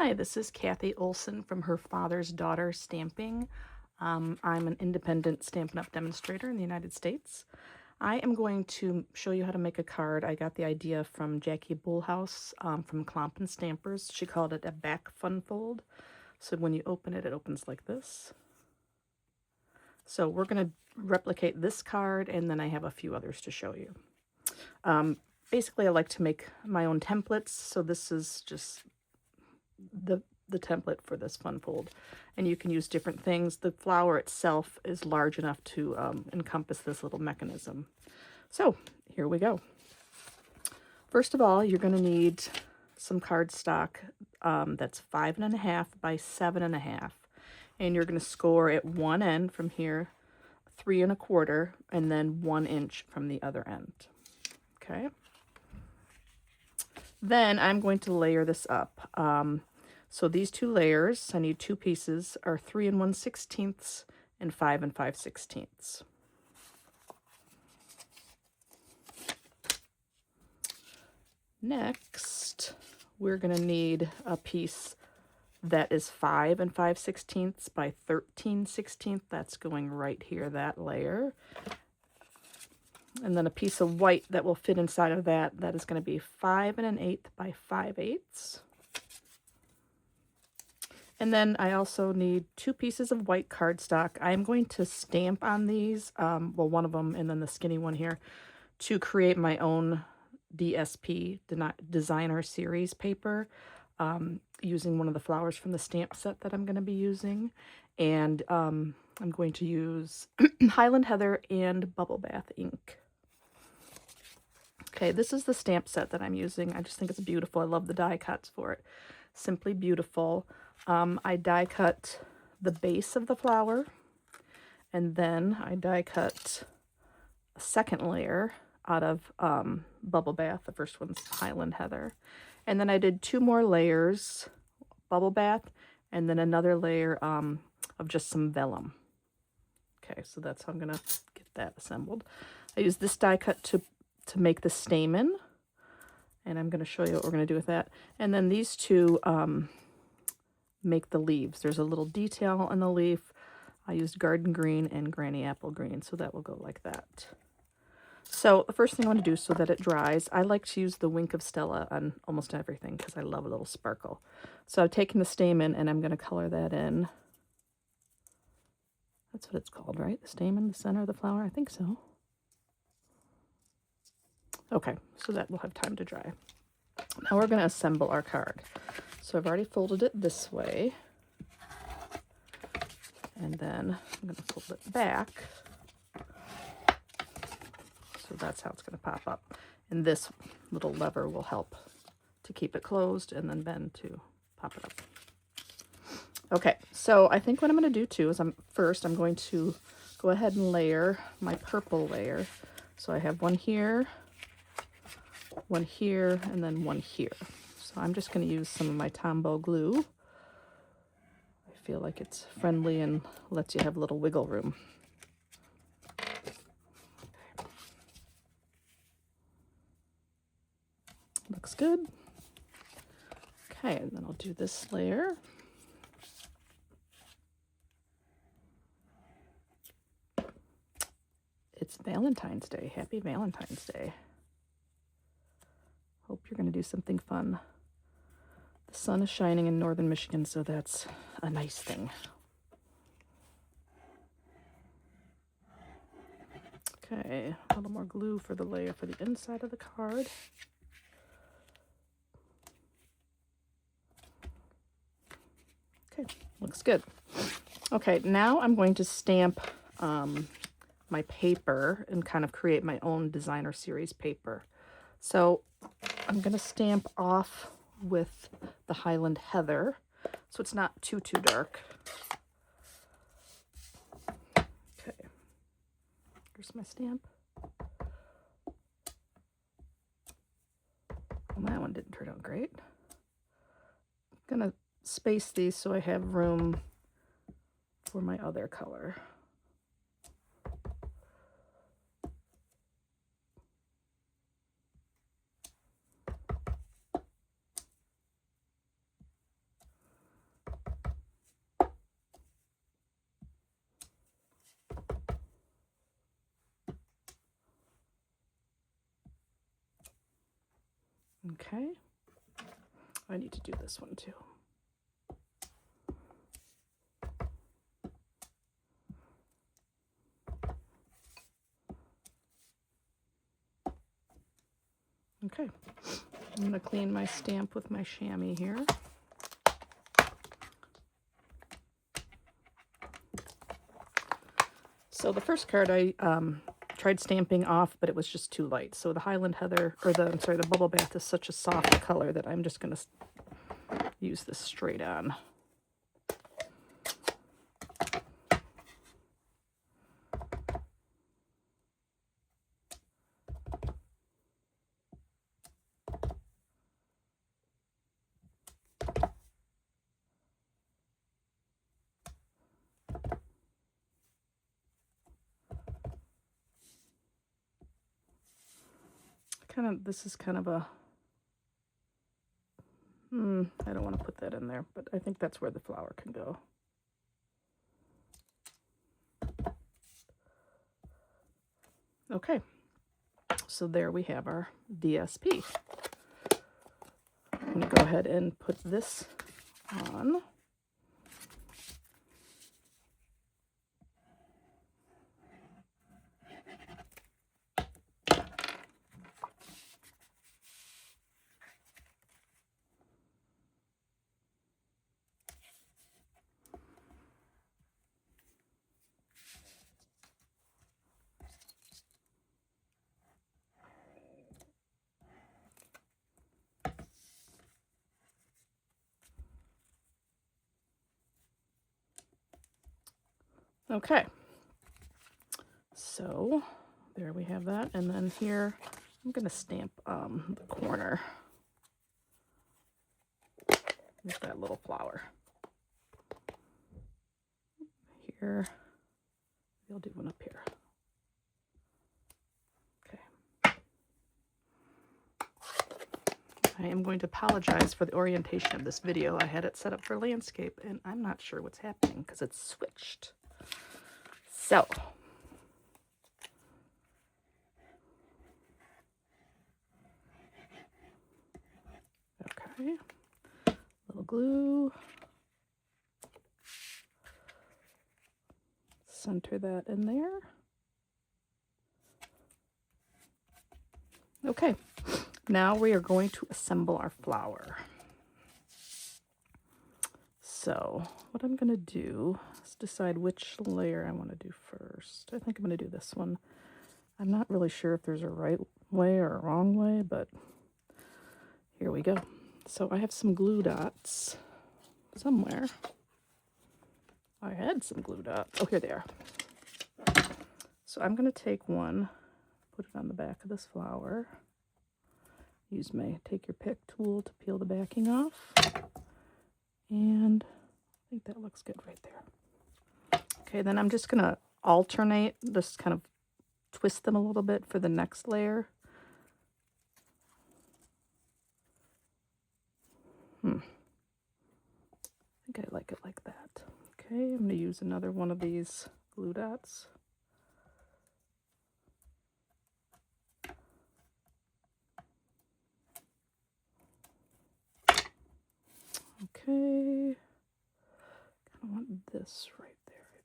Hi, this is Kathy Olson from Her Father's Daughter Stamping. I'm an independent Stampin' Up! Demonstrator in the United States. I am going to show you how to make a card. I got the idea from Jackie Bullhouse from Clomp Stampers. She called it a back fun fold. So when you open it, it opens like this. So we're going to replicate this card, and then I have a few others to show you. Basically, I like to make my own templates, so this is just the template for this fun fold, and you can use different things. The flower itself is large enough to encompass this little mechanism. So here we go. First of all, you're going to need some cardstock that's 5.5 by 7.5, and you're going to score at one end from here 3.25, and then 1 inch from the other end. Okay. Then I'm going to layer this up. So these two layers, I need two pieces, are 3 1/16 and 5 5/16. Next, we're going to need a piece that is 5 5/16 by 13/16. That's going right here, that layer. And then a piece of white that will fit inside of that. That is going to be 5 1/8 by 5/8. And then I also need two pieces of white cardstock. I'm going to stamp on these, well, one of them and then the skinny one here, to create my own DSP, Designer Series paper, using one of the flowers from the stamp set that I'm going to be using. And I'm going to use Highland Heather and Bubble Bath ink. Okay, this is the stamp set that I'm using. I just think it's beautiful. I love the die cuts for it. Simply beautiful. I die cut the base of the flower, and then I die cut a second layer out of Bubble Bath. The first one's Highland Heather. And then I did 2 more layers, Bubble Bath, and then another layer of just some vellum. Okay, so that's how I'm going to get that assembled. I used this die cut to make the stamen, and I'm going to show you what we're going to do with that. And then these two make the leaves. There's a little detail on the leaf. I used garden green and granny apple green, so that will go like that. So the first thing I want to do so that it dries, I like to use the Wink of Stella on almost everything because I love a little sparkle. So I've taken the stamen and I'm going to color that in. That's what it's called, right? The stamen, the center of the flower? I think so. Okay, so that will have time to dry. Now we're going to assemble our card. So I've already folded it this way. And then I'm going to fold it back. So that's how it's going to pop up. And this little lever will help to keep it closed and then bend to pop it up. Okay, so I think what I'm going to do too is I'm going to go ahead and layer my purple layer. So I have one here, and then one here. So I'm just going to use some of my Tombow glue. I feel like it's friendly and lets you have a little wiggle room. Looks good. Okay, and then I'll do this layer. It's Valentine's Day. Happy Valentine's Day. Hope you're going to do something fun. The sun is shining in northern Michigan, so that's a nice thing. Okay, a little more glue for the layer for the inside of the card. Okay, looks good. Okay, now I'm going to stamp my paper and kind of create my own Designer Series paper. So I'm going to stamp off with the Highland Heather, so it's not too dark. Okay, here's my stamp. Well, that one didn't turn out great. I'm going to space these so I have room for my other color. Okay. I need to do this one too. Okay, I'm going to clean my stamp with my chamois here. So the first card I tried stamping off, but it was just too light. So the Highland Heather, or the Bubble Bath is such a soft color that I'm just going to use this straight on. This is kind of a, I don't want to put that in there, but I think that's where the flower can go. Okay, so there we have our DSP. I'm going to go ahead and put this on. Okay, so there we have that, and then here I'm going to stamp the corner with that little flower. Here, I'll do one up here. Okay. I am going to apologize for the orientation of this video. I had it set up for landscape, and I'm not sure what's happening because it's switched. So, okay, little glue, center that in there. Okay, now we are going to assemble our flower. So what I'm going to do is decide which layer I want to do first. I think I'm going to do this one. I'm not really sure if there's a right way or a wrong way, but here we go. So I have some glue dots somewhere. I had some glue dots. Oh, here they are. So I'm going to take one, put it on the back of this flower. Use my take your pick tool to peel the backing off. And I think that looks good right there. Okay, then I'm just going to alternate, just kind of twist them a little bit for the next layer. I think I like it like that. Okay, I'm going to use another one of these glue dots. Okay, kind of want this right there, I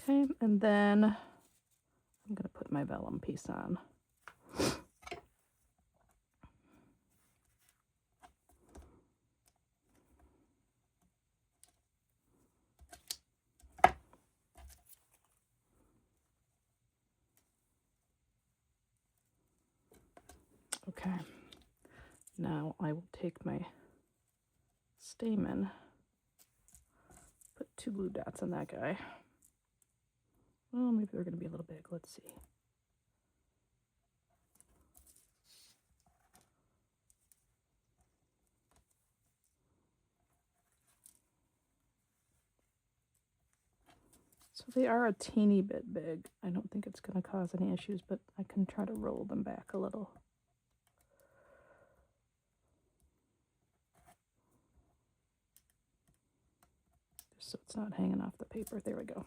think. Okay, and then I'm going to put my vellum piece on. Okay, now I will take my stamen, put 2 glue dots on that guy. Well, maybe they're going to be a little big. Let's see. So they are a teeny bit big. I don't think it's going to cause any issues, but I can try to roll them back a little. Just so it's not hanging off the paper. There we go.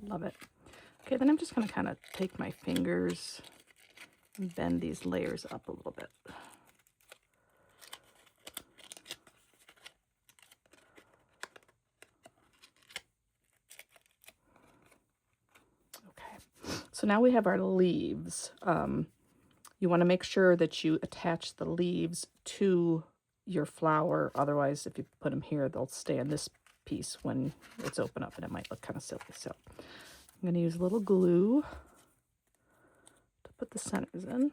Love it. Okay, then I'm just going to kind of take my fingers and bend these layers up a little bit. Okay, so now we have our leaves. You want to make sure that you attach the leaves to your flower. Otherwise, if you put them here, they'll stay in this piece when it's open up, and it might look kind of silly. So I'm going to use a little glue to put the centers in.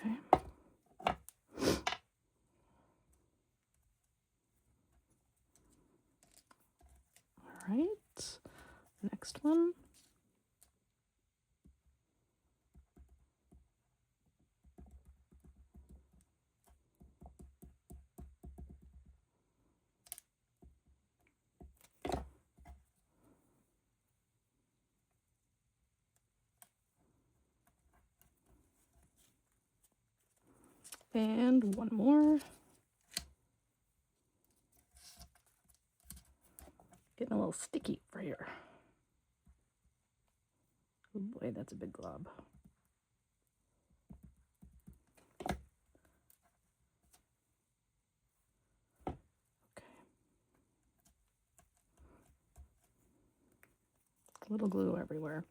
Okay. All right. Next one. And one more. Getting a little sticky for here. Oh boy, that's a big glob. Okay. A little glue everywhere.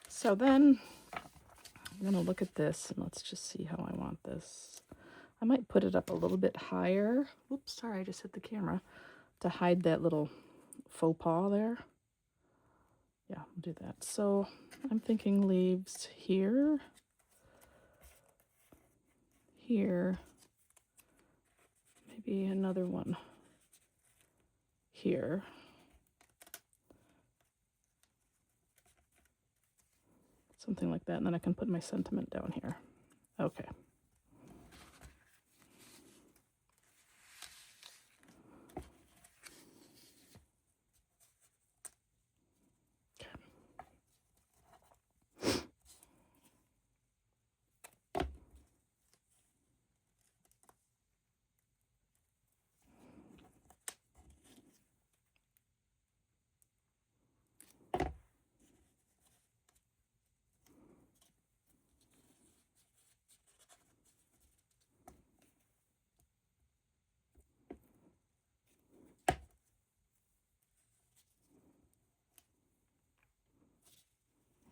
So then I'm going to look at this and let's just see how I want this. I might put it up a little bit higher. Oops, sorry, I just hit the camera. To hide that little faux pas there. Yeah, we'll do that. So I'm thinking leaves here, here, maybe another one here. Something like that, and then I can put my sentiment down here. Okay.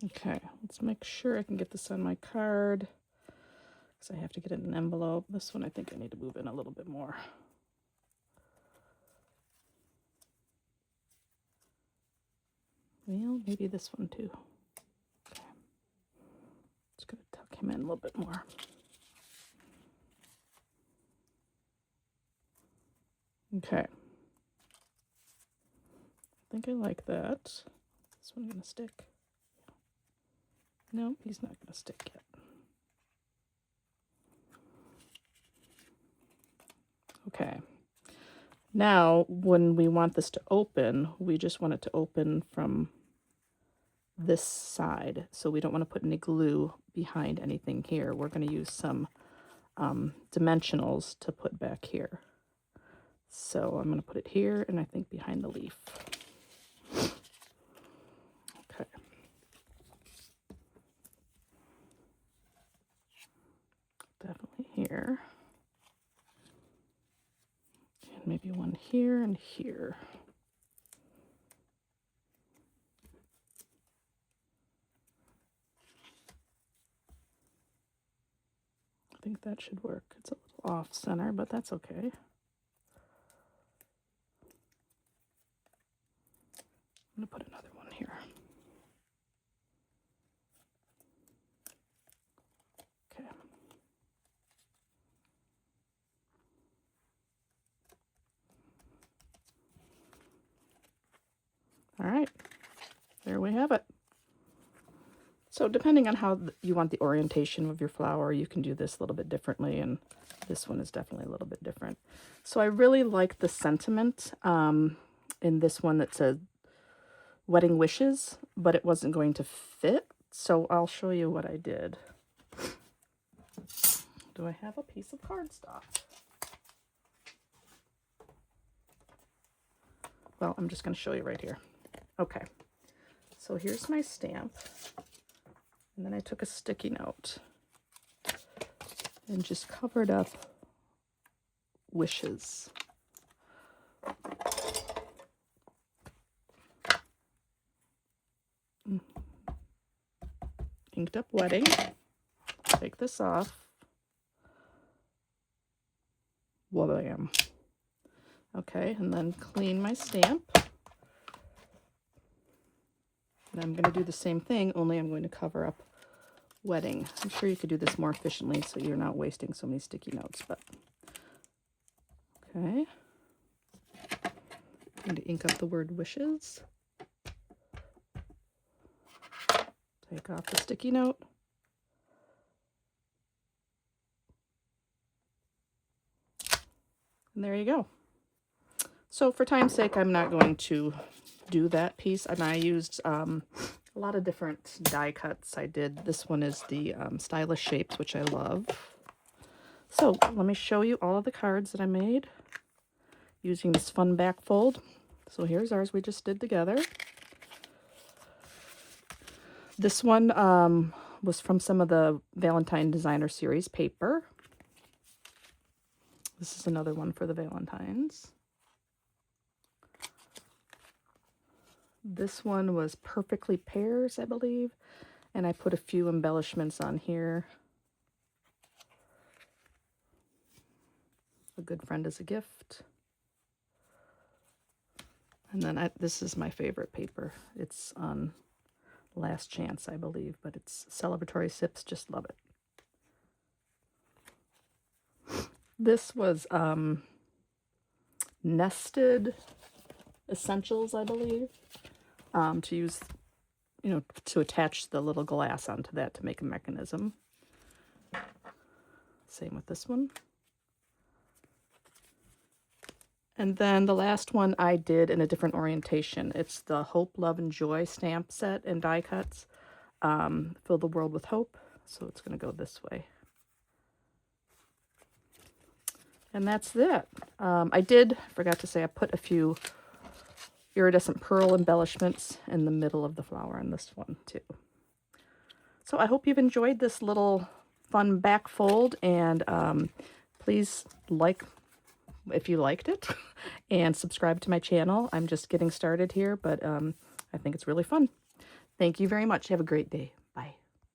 Okay, let's make sure I can get this on my card because I have to get it in an envelope. This one I think I need to move in a little bit more. Well, maybe this one too. Okay. Just gonna tuck him in a little bit more. Okay. I think I like that. Is this one gonna stick? No, he's not gonna stick yet. Okay. Now, when we want this to open, we just want it to open from this side. So we don't want to put any glue behind anything here. We're going to use some dimensionals to put back here. So I'm going to put it here and I think behind the leaf. Okay. Definitely here. And maybe one here and here. I think that should work. It's a little off center, but that's okay. I'm going to put another one here. Okay. All right, there we have it. So depending on how you want the orientation of your flower, you can do this a little bit differently, and this one is definitely a little bit different. So I really like the sentiment in this one that said wedding wishes, but it wasn't going to fit. So I'll show you what I did. do I have a piece of cardstock? Well, I'm just going to show you right here. Okay, so here's my stamp. And then I took a sticky note and just covered up wishes. Inked up wedding. Take this off. Wham. Okay, and then clean my stamp. And I'm going to do the same thing, only I'm going to cover up wedding. I'm sure you could do this more efficiently so you're not wasting so many sticky notes, but okay. I'm going to ink up the word wishes. Take off the sticky note. And there you go. So for time's sake, I'm not going to do that piece. And I used a lot of different die cuts. I did, this one is the Stylish Shapes, which I love. So let me show you all of the cards that I made using this fun back fold. So here's ours we just did together. This one was from some of the Valentine Designer Series paper. This is another one for the Valentines. This one was Perfectly Pairs, I believe, and I put a few embellishments on here. A good friend is a gift. And then this is my favorite paper. It's on Last Chance, I believe, but it's Celebratory Sips. Just love it. This was Nested Essentials, I believe, to use, you know, to attach the little glass onto that to make a mechanism. Same with this one. And then the last one I did in a different orientation. It's the Hope, Love, and Joy stamp set and die cuts. Fill the world with hope. So it's going to go this way. And that's it. Forgot to say, I put a few iridescent pearl embellishments in the middle of the flower on this one too. So I hope you've enjoyed this little fun back fold, and please like if you liked it and subscribe to my channel. I'm just getting started here, but I think it's really fun. Thank you very much. Have a great day.